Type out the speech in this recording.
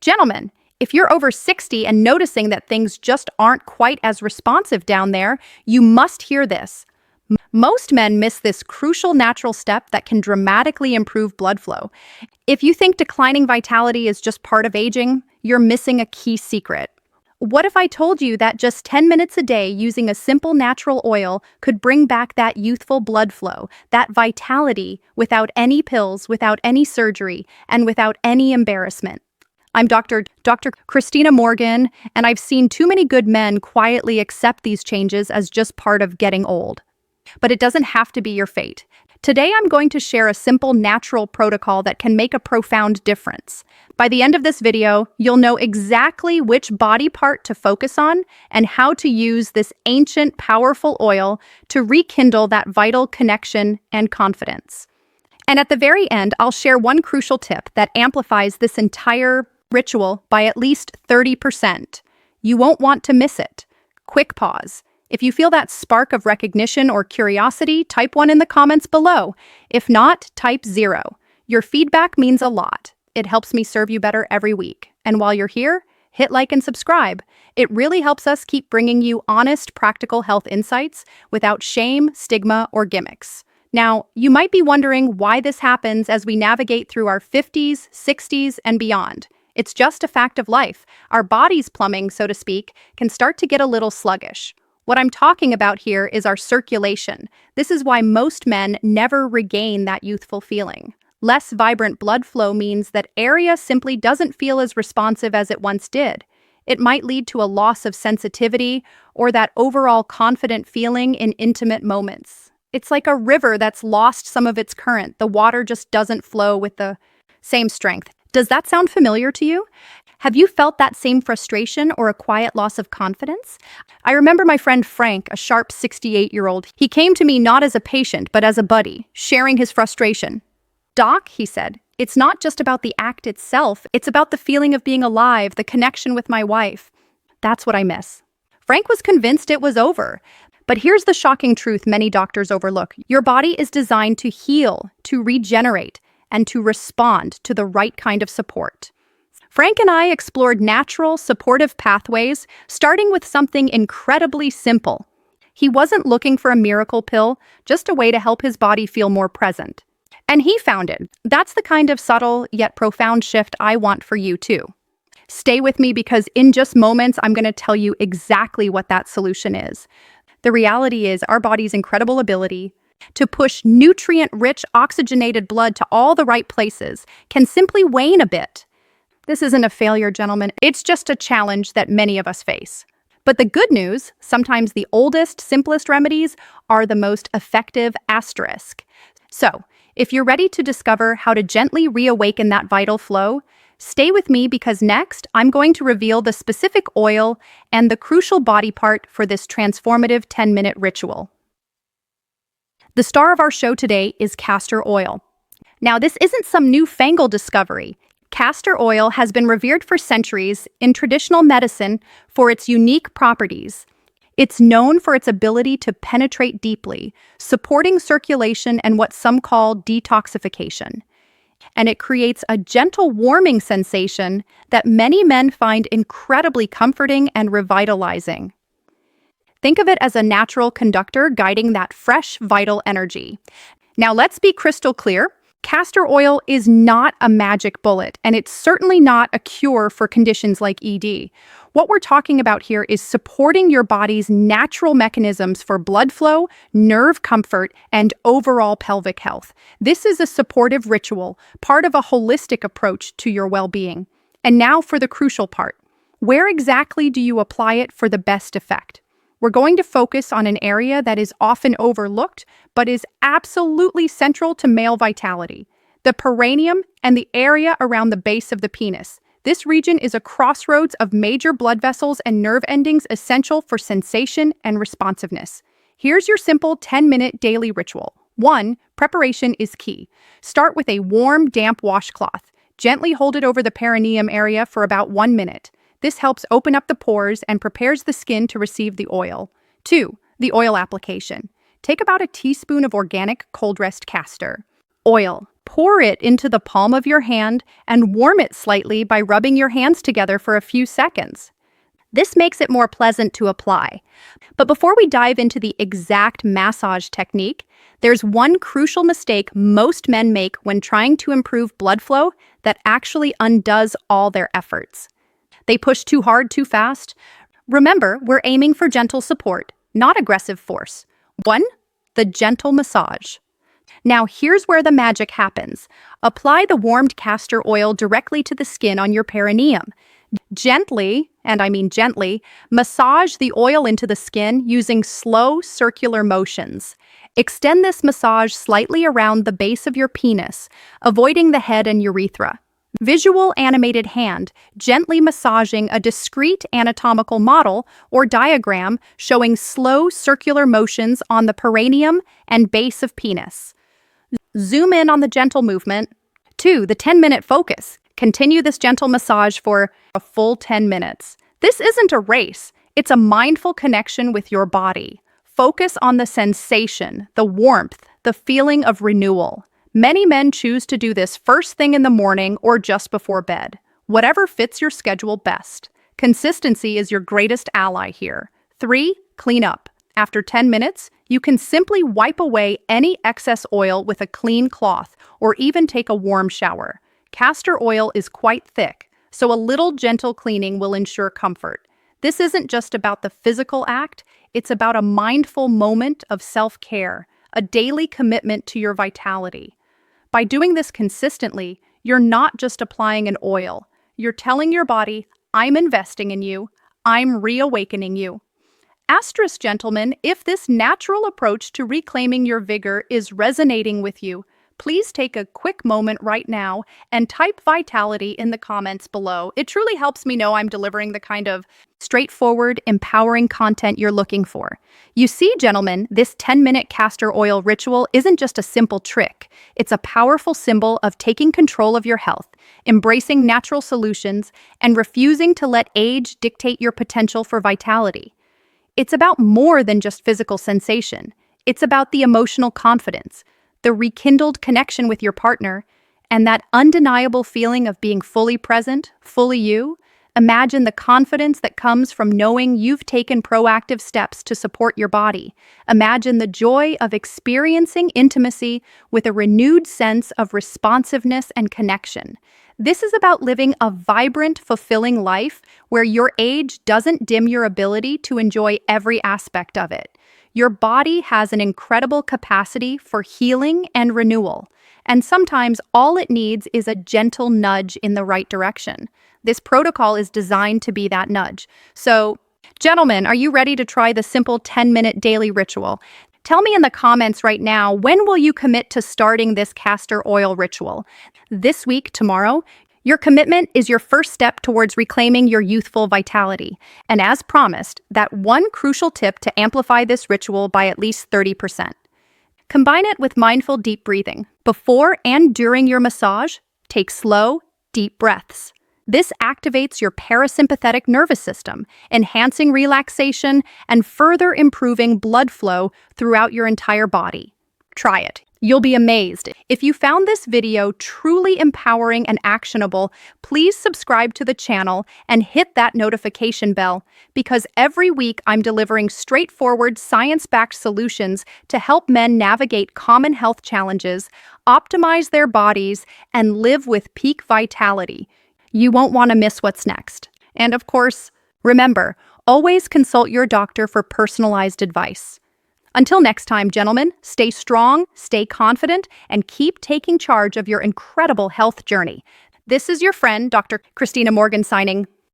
Gentlemen, if you're over 60 and noticing that things just aren't quite as responsive down there, you must hear this. Most men miss this crucial natural step that can dramatically improve blood flow. If you think declining vitality is just part of aging, you're missing a key secret. What if I told you that just 10 minutes a day using a simple natural oil could bring back that youthful blood flow, that vitality, without any pills, without any surgery, and without any embarrassment? I'm Dr. Christina Morgan, and I've seen too many good men quietly accept these changes as just part of getting old. But it doesn't have to be your fate. Today, I'm going to share a simple natural protocol that can make a profound difference. By the end of this video, you'll know exactly which body part to focus on and how to use this ancient, powerful oil to rekindle that vital connection and confidence. And at the very end, I'll share one crucial tip that amplifies this entire ritual by at least 30%. You won't want to miss it. Quick pause. If you feel that spark of recognition or curiosity, type 1 in the comments below. If not, type 0. Your feedback means a lot. It helps me serve you better every week. And while you're here, hit like and subscribe. It really helps us keep bringing you honest, practical health insights without shame, stigma, or gimmicks. Now, you might be wondering why this happens as we navigate through our 50s, 60s, and beyond. It's just a fact of life. Our body's plumbing, so to speak, can start to get a little sluggish. What I'm talking about here is our circulation. This is why most men never regain that youthful feeling. Less vibrant blood flow means that area simply doesn't feel as responsive as it once did. It might lead to a loss of sensitivity or that overall confident feeling in intimate moments. It's like a river that's lost some of its current. The water just doesn't flow with the same strength. Does that sound familiar to you? Have you felt that same frustration or a quiet loss of confidence? I remember my friend Frank, a sharp 68-year-old. He came to me not as a patient, but as a buddy, sharing his frustration. "Doc," he said, "it's not just about the act itself. It's about the feeling of being alive, the connection with my wife. That's what I miss." Frank was convinced it was over. But here's the shocking truth many doctors overlook. Your body is designed to heal, to regenerate, and to respond to the right kind of support. Frank and I explored natural, supportive pathways, starting with something incredibly simple. He wasn't looking for a miracle pill, just a way to help his body feel more present. And he found it. That's the kind of subtle yet profound shift I want for you too. Stay with me because in just moments, I'm going to tell you exactly what that solution is. The reality is our body's incredible ability to push nutrient-rich, oxygenated blood to all the right places can simply wane a bit. This isn't a failure, gentlemen. It's just a challenge that many of us face. But the good news, sometimes the oldest, simplest remedies are the most effective asterisk. So, if you're ready to discover how to gently reawaken that vital flow, stay with me because next I'm going to reveal the specific oil and the crucial body part for this transformative 10-minute ritual. The star of our show today is castor oil. Now, this isn't some newfangled discovery. Castor oil has been revered for centuries in traditional medicine for its unique properties. It's known for its ability to penetrate deeply, supporting circulation and what some call detoxification. And it creates a gentle warming sensation that many men find incredibly comforting and revitalizing. Think of it as a natural conductor guiding that fresh, vital energy. Now, let's be crystal clear. Castor oil is not a magic bullet, and it's certainly not a cure for conditions like ED. What we're talking about here is supporting your body's natural mechanisms for blood flow, nerve comfort, and overall pelvic health. This is a supportive ritual, part of a holistic approach to your well-being. And now for the crucial part. Where exactly do you apply it for the best effect? We're going to focus on an area that is often overlooked, but is absolutely central to male vitality: the perineum and the area around the base of the penis. This region is a crossroads of major blood vessels and nerve endings essential for sensation and responsiveness. Here's your simple 10-minute daily ritual. 1. Preparation is key. Start with a warm, damp washcloth. Gently hold it over the perineum area for about 1 minute. This helps open up the pores and prepares the skin to receive the oil. 2. The oil application. Take about a teaspoon of organic cold-pressed castor oil. Pour it into the palm of your hand and warm it slightly by rubbing your hands together for a few seconds. This makes it more pleasant to apply. But before we dive into the exact massage technique, there's one crucial mistake most men make when trying to improve blood flow that actually undoes all their efforts. They push too hard too fast. Remember, we're aiming for gentle support, not aggressive force. 1. The gentle massage. Now here's where the magic happens. Apply the warmed castor oil directly to the skin on your perineum. Gently, and I mean gently, massage the oil into the skin using slow circular motions. Extend this massage slightly around the base of your penis, avoiding the head and urethra. Visual animated hand, gently massaging a discrete anatomical model or diagram showing slow circular motions on the perineum and base of penis. Zoom in on the gentle movement. 2. The 10-minute focus. Continue this gentle massage for a full 10 minutes. This isn't a race. It's a mindful connection with your body. Focus on the sensation, the warmth, the feeling of renewal. Many men choose to do this first thing in the morning or just before bed. Whatever fits your schedule best. Consistency is your greatest ally here. 3. Clean up. After 10 minutes, you can simply wipe away any excess oil with a clean cloth or even take a warm shower. Castor oil is quite thick, so a little gentle cleaning will ensure comfort. This isn't just about the physical act, it's about a mindful moment of self-care, a daily commitment to your vitality. By doing this consistently, you're not just applying an oil. You're telling your body, I'm investing in you, I'm reawakening you. Asterisk, gentlemen, if this natural approach to reclaiming your vigor is resonating with you, please take a quick moment right now and type vitality in the comments below. It truly helps me know I'm delivering the kind of straightforward, empowering content you're looking for. You see, gentlemen, this 10-minute castor oil ritual isn't just a simple trick. It's a powerful symbol of taking control of your health, embracing natural solutions, and refusing to let age dictate your potential for vitality. It's about more than just physical sensation. It's about the emotional confidence, the rekindled connection with your partner, and that undeniable feeling of being fully present, fully you. Imagine the confidence that comes from knowing you've taken proactive steps to support your body. Imagine the joy of experiencing intimacy with a renewed sense of responsiveness and connection. This is about living a vibrant, fulfilling life where your age doesn't dim your ability to enjoy every aspect of it. Your body has an incredible capacity for healing and renewal, and sometimes all it needs is a gentle nudge in the right direction. This protocol is designed to be that nudge. So, gentlemen, are you ready to try the simple 10-minute daily ritual? Tell me in the comments right now, when will you commit to starting this castor oil ritual? This week, tomorrow? Your commitment is your first step towards reclaiming your youthful vitality. And as promised, that one crucial tip to amplify this ritual by at least 30%. Combine it with mindful deep breathing. Before and during your massage, take slow, deep breaths. This activates your parasympathetic nervous system, enhancing relaxation and further improving blood flow throughout your entire body. Try it. You'll be amazed. If you found this video truly empowering and actionable, please subscribe to the channel and hit that notification bell, because every week I'm delivering straightforward, science-backed solutions to help men navigate common health challenges, optimize their bodies, and live with peak vitality. You won't want to miss what's next. And of course, remember, always consult your doctor for personalized advice. Until next time, gentlemen, stay strong, stay confident, and keep taking charge of your incredible health journey. This is your friend, Dr. Christina Morgan, signing